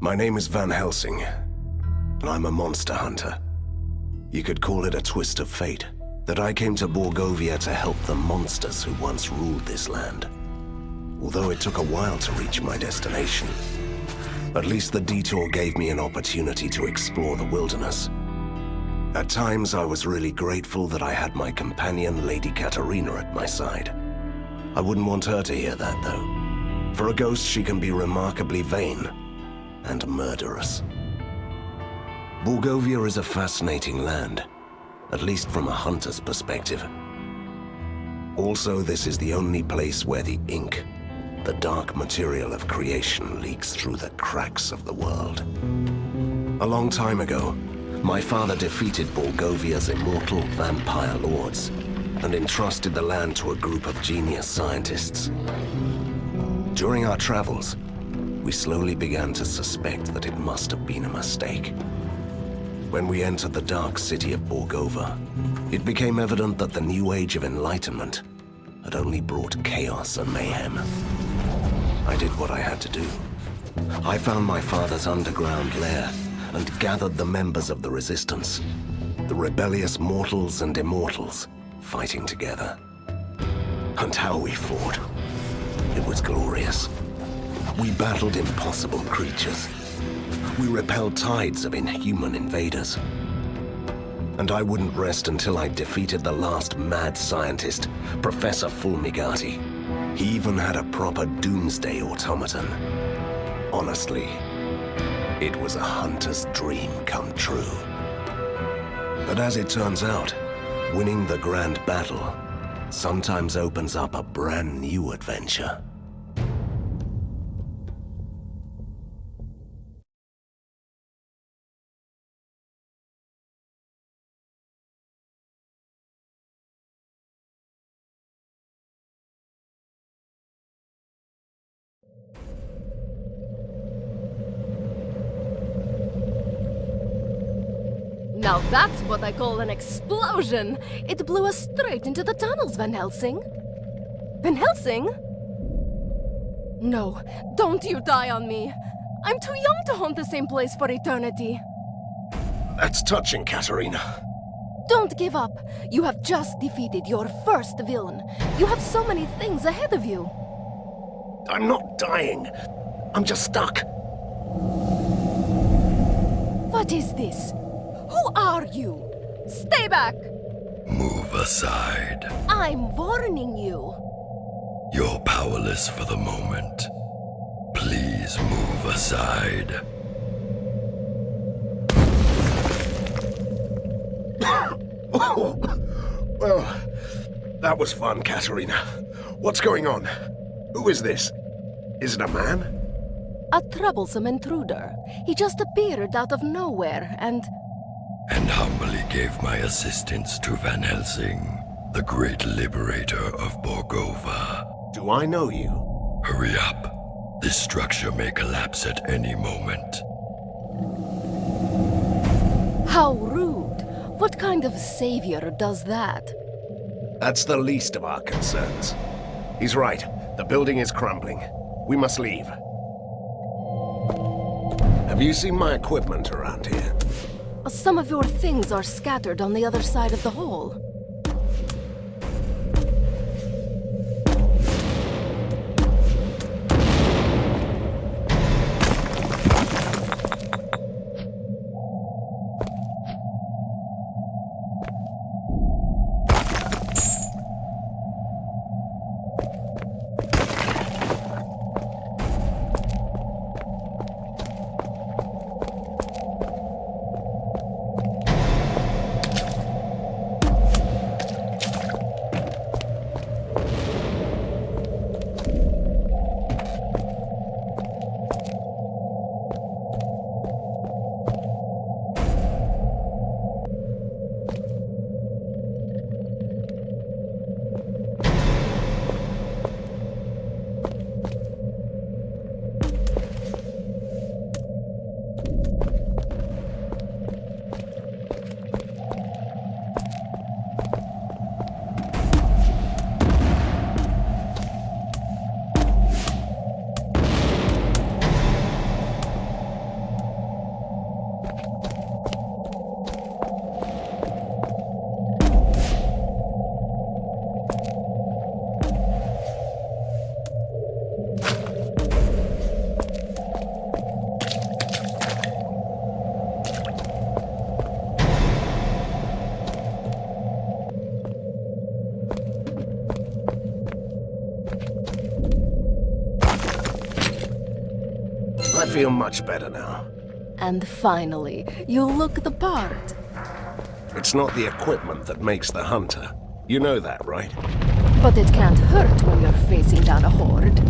My name is Van Helsing. I'm a monster hunter. You could call it a twist of fate, that I came to Borgovia to help the monsters who once ruled this land. Although it took a while to reach my destination, at least the detour gave me an opportunity to explore the wilderness. At times, I was really grateful that I had my companion, Lady Katerina, at my side. I wouldn't want her to hear that, though. For a ghost, she can be remarkably vain and murderous. Borgovia is a fascinating land, at least from a hunter's perspective. Also, this is the only place where the ink, the dark material of creation, leaks through the cracks of the world. A long time ago, my father defeated Borgovia's immortal vampire lords and entrusted the land to a group of genius scientists. During our travels, we slowly began to suspect that it must have been a mistake. When we entered the dark city of Borgova, it became evident that the new age of enlightenment had only brought chaos and mayhem. I did what I had to do. I found my father's underground lair and gathered the members of the resistance, the rebellious mortals and immortals, fighting together. And how we fought. It was glorious. We battled impossible creatures. We repelled tides of inhuman invaders. And I wouldn't rest until I defeated the last mad scientist, Professor Fulmigati. He even had a proper doomsday automaton. Honestly, it was a hunter's dream come true. But as it turns out, winning the grand battle sometimes opens up a brand new adventure. Now that's what I call an explosion! It blew us straight into the tunnels, Van Helsing. Van Helsing? No, don't you die on me. I'm too young to haunt the same place for eternity. That's touching, Katerina. Don't give up. You have just defeated your first villain. You have so many things ahead of you. I'm not dying. I'm just stuck. What is this? Who are you? Stay back! Move aside. I'm warning you. You're powerless for the moment. Please move aside. Well, that was fun, Katerina. What's going on? Who is this? Is it a man? A troublesome intruder. He just appeared out of nowhere and humbly gave my assistance to Van Helsing, the great liberator of Borgova. Do I know you? Hurry up. This structure may collapse at any moment. how rude. What kind of savior does that? That's the least of our concerns. He's right. The building is crumbling. We must leave. Have you seen my equipment around here? Some of your things are scattered on the other side of the hall. feel much better now. And finally, you look the part. It's not the equipment that makes the hunter. You know that, right? But it can't hurt when you're facing down a horde.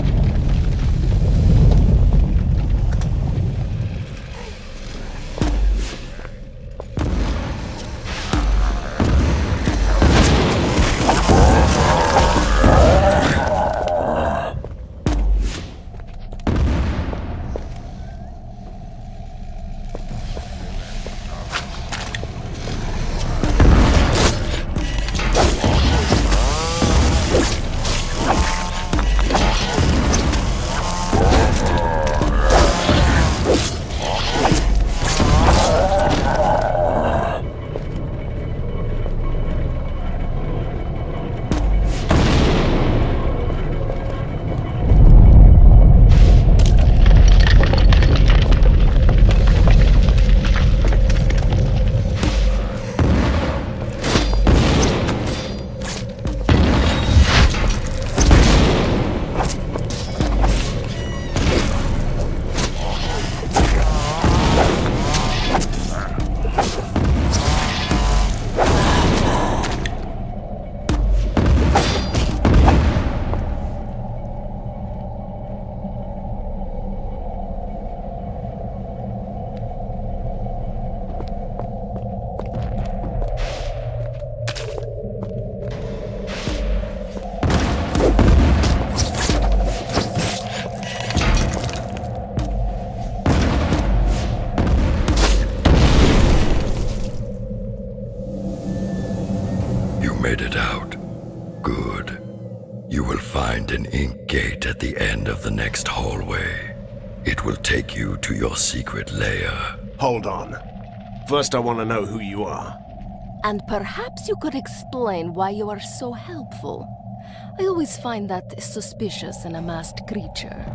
Made it out. Good. You will find an ink gate at the end of the next hallway. It will take you to your secret lair. Hold on. First, I want to know who you are. And perhaps you could explain why you are so helpful. I always find that suspicious in a masked creature.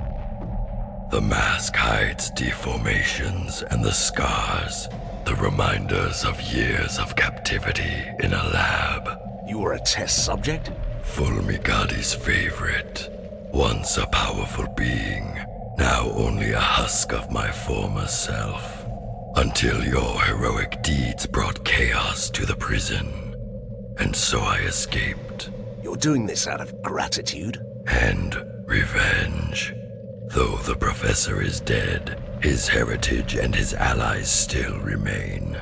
The mask hides deformations and the scars, the reminders of years of captivity in a lab. You were a test subject? Fulmigadi's favorite. Once a powerful being, now only a husk of my former self. Until your heroic deeds brought chaos to the prison. And so I escaped. You're doing this out of gratitude? And revenge. Though the professor is dead, his heritage and his allies still remain.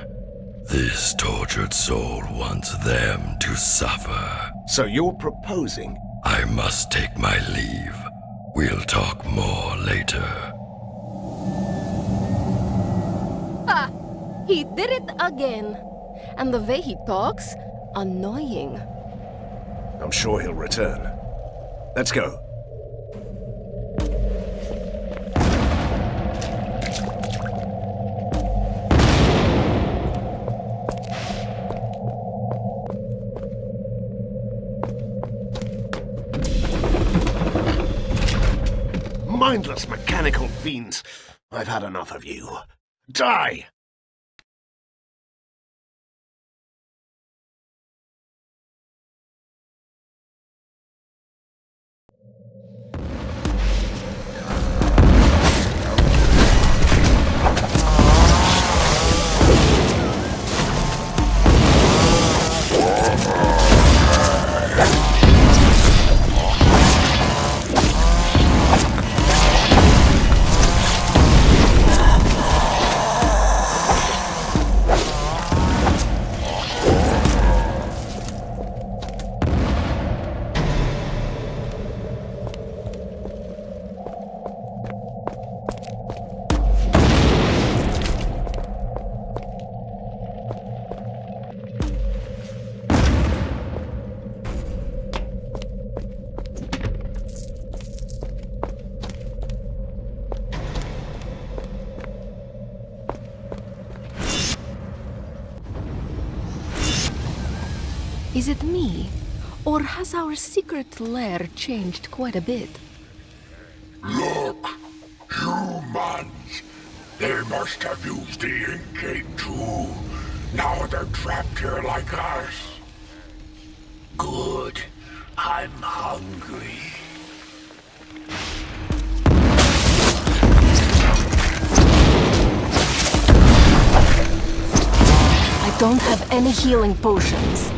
This tortured soul wants them to suffer. So you're proposing? I must take my leave. We'll talk more later. Ha! He did it again. And the way he talks, annoying. I'm sure he'll return. Let's go. Mindless mechanical fiends. I've had enough of you. Die! Is it me? Or has our secret lair changed quite a bit? Look! Humans! They must have used the ink gate too. Now they're trapped here like us. Good. I'm hungry. don't have any healing potions.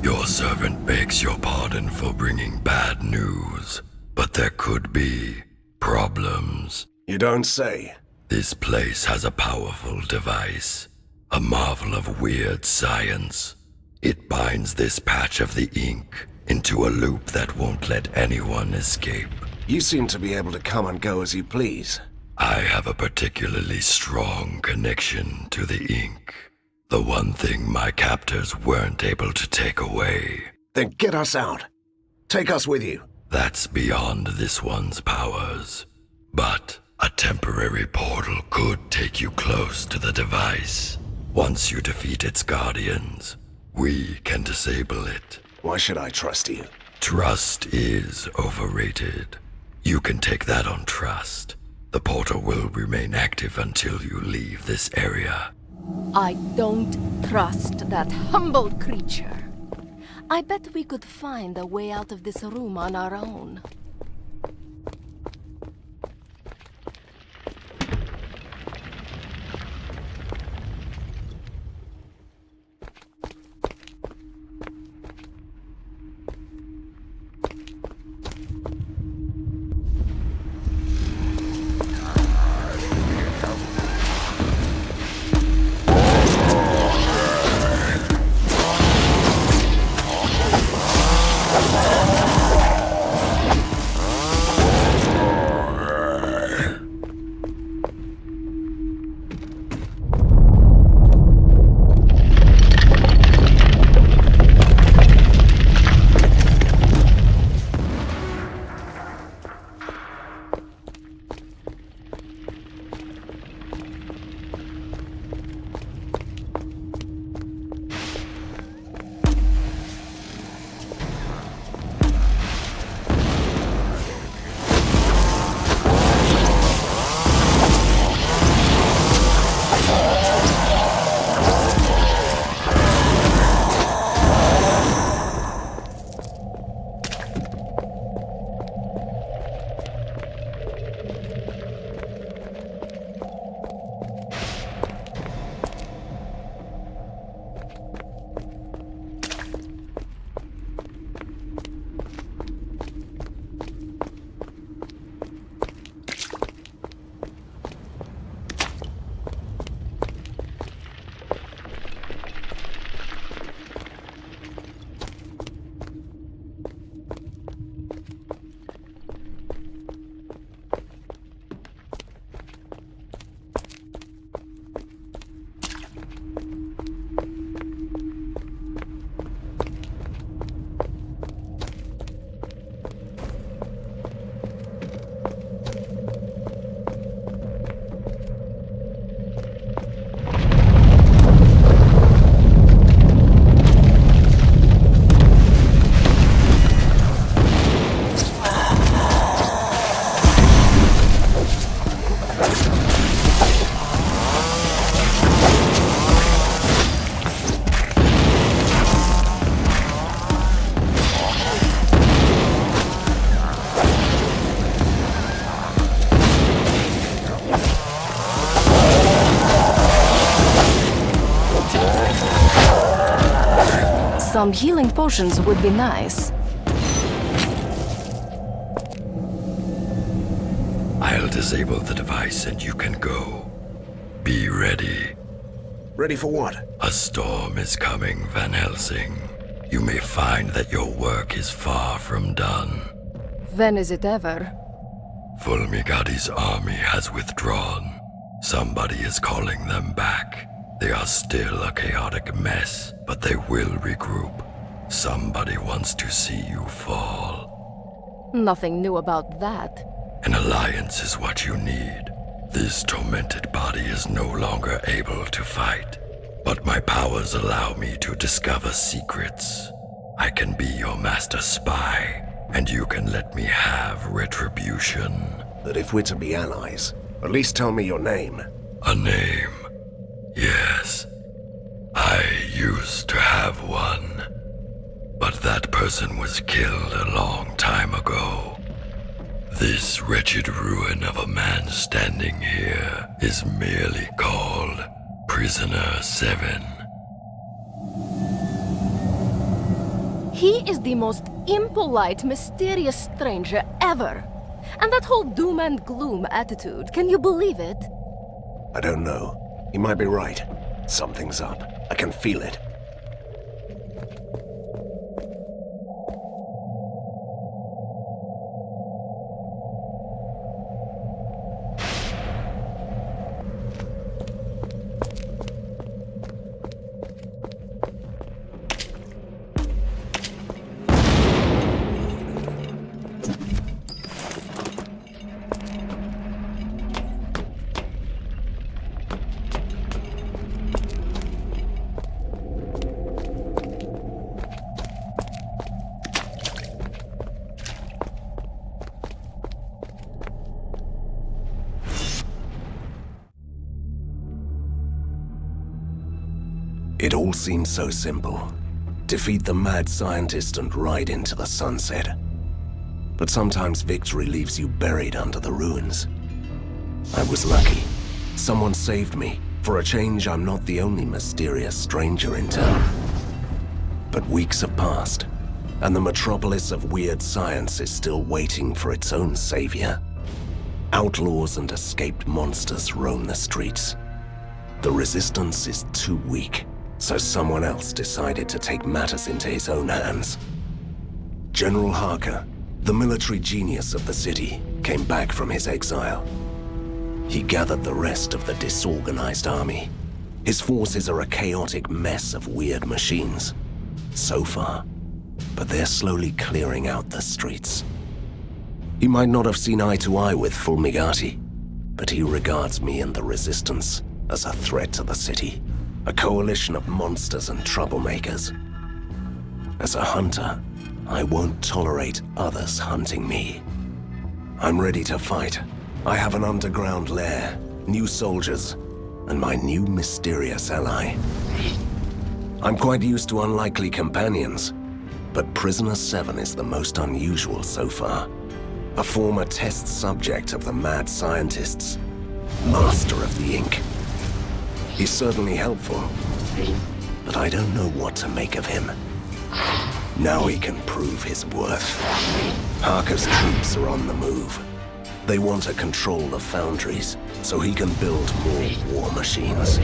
Your servant begs your pardon for bringing bad news, but there could be problems. You don't say. This place has a powerful device, a marvel of weird science. It binds this patch of the ink into a loop that won't let anyone escape. You seem to be able to come and go as you please. I have a particularly strong connection to the ink. The one thing my captors weren't able to take away. Then get us out. Take us with you. That's beyond this one's powers. But a temporary portal could take you close to the device. Once you defeat its guardians, we can disable it. Why should I trust you? Trust is overrated. You can take that on trust. The portal will remain active until you leave this area. I don't trust that humble creature. I bet we could find a way out of this room on our own. Some healing potions would be nice. I'll disable the device and you can go. Be ready. Ready for what? A storm is coming, Van Helsing. You may find that your work is far from done. When is it ever? Fulmigadi's army has withdrawn. Somebody is calling them back. They are still a chaotic mess, but they will regroup. Somebody wants to see you fall. Nothing new about that. An alliance is what you need. This tormented body is no longer able to fight, but my powers allow me to discover secrets. I can be your master spy, and you can let me have retribution. But if we're to be allies, at least tell me your name. A name? Yes. I used to have one. But that person was killed a long time ago. This wretched ruin of a man standing here is merely called Prisoner 7. He is the most impolite, mysterious stranger ever. And that whole doom and gloom attitude, can you believe it? I don't know. He might be right. Something's up. I can feel it. It all seems so simple. Defeat the mad scientist and ride into the sunset. But sometimes victory leaves you buried under the ruins. I was lucky. Someone saved me. For a change, I'm not the only mysterious stranger in town. But weeks have passed, and the metropolis of weird science is still waiting for its own savior. Outlaws and escaped monsters roam the streets. The resistance is too weak, so someone else decided to take matters into his own hands. General Harker, the military genius of the city, came back from his exile. He gathered the rest of the disorganized army. His forces are a chaotic mess of weird machines. So far, but they're slowly clearing out the streets. He might not have seen eye to eye with Fulmigati, but he regards me and the Resistance as a threat to the city, a coalition of monsters and troublemakers. As a hunter, I won't tolerate others hunting me. I'm ready to fight. I have an underground lair, new soldiers, and my new mysterious ally. I'm quite used to unlikely companions, but Prisoner 7 is the most unusual so far. A former test subject of the mad scientists, master of the ink. He's certainly helpful, but I don't know what to make of him. Now he can prove his worth. Harker's troops are on the move. They want to control the foundries, so he can build more war machines.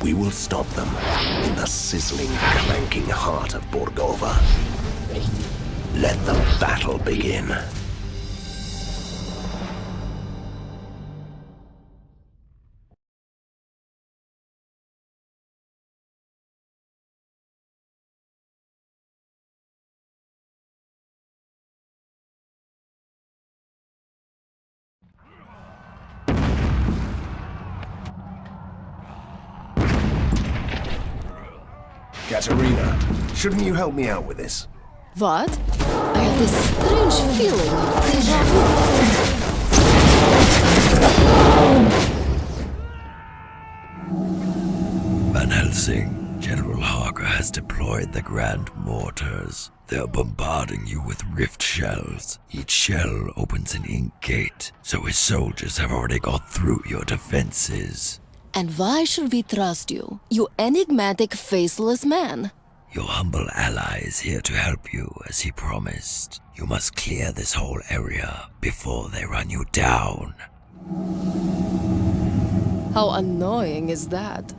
We will stop them in the sizzling, clanking heart of Borgova. Let the battle begin. Katerina, shouldn't you help me out with this? What? I have this strange feeling of déjà vu. Van Helsing, General Harker has deployed the Grand Mortars. They're bombarding you with rift shells. Each shell opens an ink gate, so his soldiers have already got through your defenses. And why should we trust you, you enigmatic, faceless man? Your humble ally is here to help you, as he promised. You must clear this whole area before they run you down. How annoying is that?